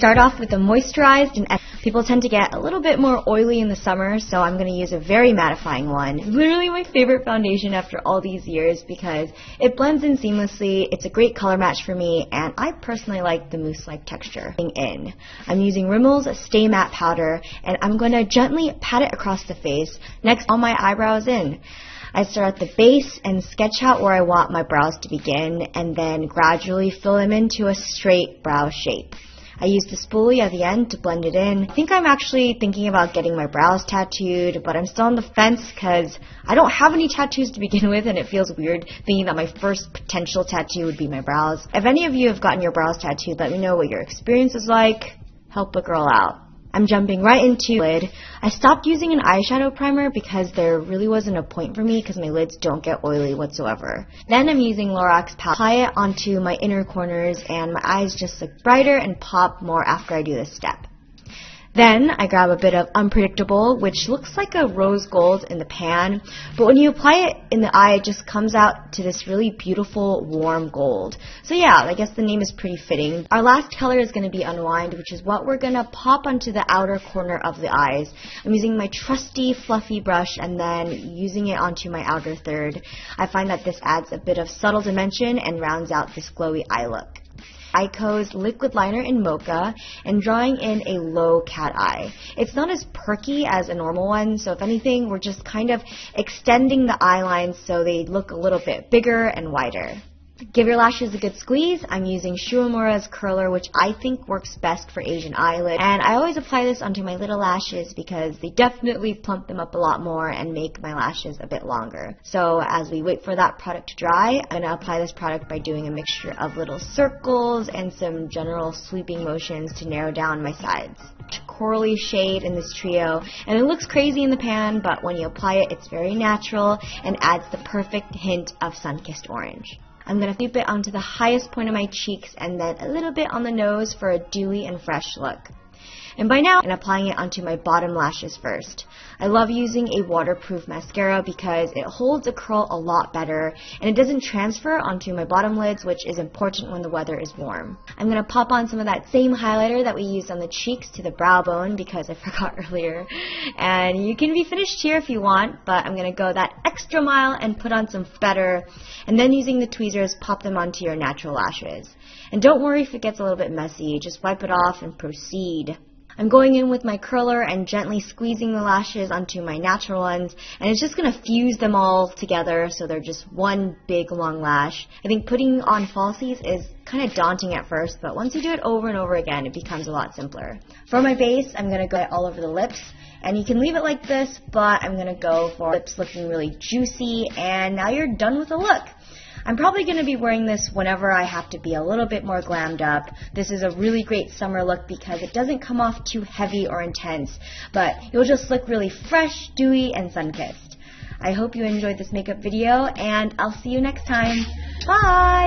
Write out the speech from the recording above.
start off with a moisturized, and people tend to get a little bit more oily in the summer, so I'm going to use a very mattifying one. Literally my favorite foundation after all these years because it blends in seamlessly, it's a great color match for me, and I personally like the mousse-like texture. I'm using Rimmel's Stay Matte Powder, and I'm going to gently pat it across the face, next all my eyebrows in. I start at the base and sketch out where I want my brows to begin, and then gradually fill them into a straight brow shape. I use the spoolie at the end to blend it in. I think I'm actually thinking about getting my brows tattooed, but I'm still on the fence because I don't have any tattoos to begin with, and it feels weird thinking that my first potential tattoo would be my brows. If any of you have gotten your brows tattooed, let me know what your experience is like. Help a girl out. I'm jumping right into lid. I stopped using an eyeshadow primer because there really wasn't a point for me because my lids don't get oily whatsoever. Then I'm using Lorax palette. Apply it onto my inner corners and my eyes just look brighter and pop more after I do this step. Then I grab a bit of Unpredictable, which looks like a rose gold in the pan, but when you apply it in the eye, it just comes out to this really beautiful, warm gold. So yeah, I guess the name is pretty fitting. Our last color is going to be Unwind, which is what we're going to pop onto the outer corner of the eyes. I'm using my trusty, fluffy brush and then using it onto my outer third. I find that this adds a bit of subtle dimension and rounds out this glowy eye look. Ico's liquid liner in Mocha and drawing in a low cat eye. It's not as perky as a normal one, so if anything, we're just kind of extending the eye lines so they look a little bit bigger and wider. Give your lashes a good squeeze. I'm using Shuamura's curler, which I think works best for Asian eyelid. And I always apply this onto my little lashes because they definitely plump them up a lot more and make my lashes a bit longer. So as we wait for that product to dry, I'm going to apply this product by doing a mixture of little circles and some general sweeping motions to narrow down my sides. Corally shade in this trio, and it looks crazy in the pan, but when you apply it, it's very natural and adds the perfect hint of sun-kissed orange. I'm going to sweep it onto the highest point of my cheeks and then a little bit on the nose for a dewy and fresh look. And by now, I'm applying it onto my bottom lashes first. I love using a waterproof mascara because it holds a curl a lot better and it doesn't transfer onto my bottom lids, which is important when the weather is warm. I'm going to pop on some of that same highlighter that we used on the cheeks to the brow bone because I forgot earlier. And you can be finished here if you want, but I'm going to go that extra mile and put on some better, and then using the tweezers, pop them onto your natural lashes. And don't worry if it gets a little bit messy, just wipe it off and proceed. I'm going in with my curler and gently squeezing the lashes onto my natural ones, and it's just going to fuse them all together so they're just one big long lash. I think putting on falsies is kind of daunting at first, but once you do it over and over again, it becomes a lot simpler. For my base, I'm going to go all over the lips, and you can leave it like this, but I'm going to go for lips looking really juicy, and now you're done with the look. I'm probably going to be wearing this whenever I have to be a little bit more glammed up. This is a really great summer look because it doesn't come off too heavy or intense, but you'll just look really fresh, dewy, and sun-kissed. I hope you enjoyed this makeup video, and I'll see you next time. Bye!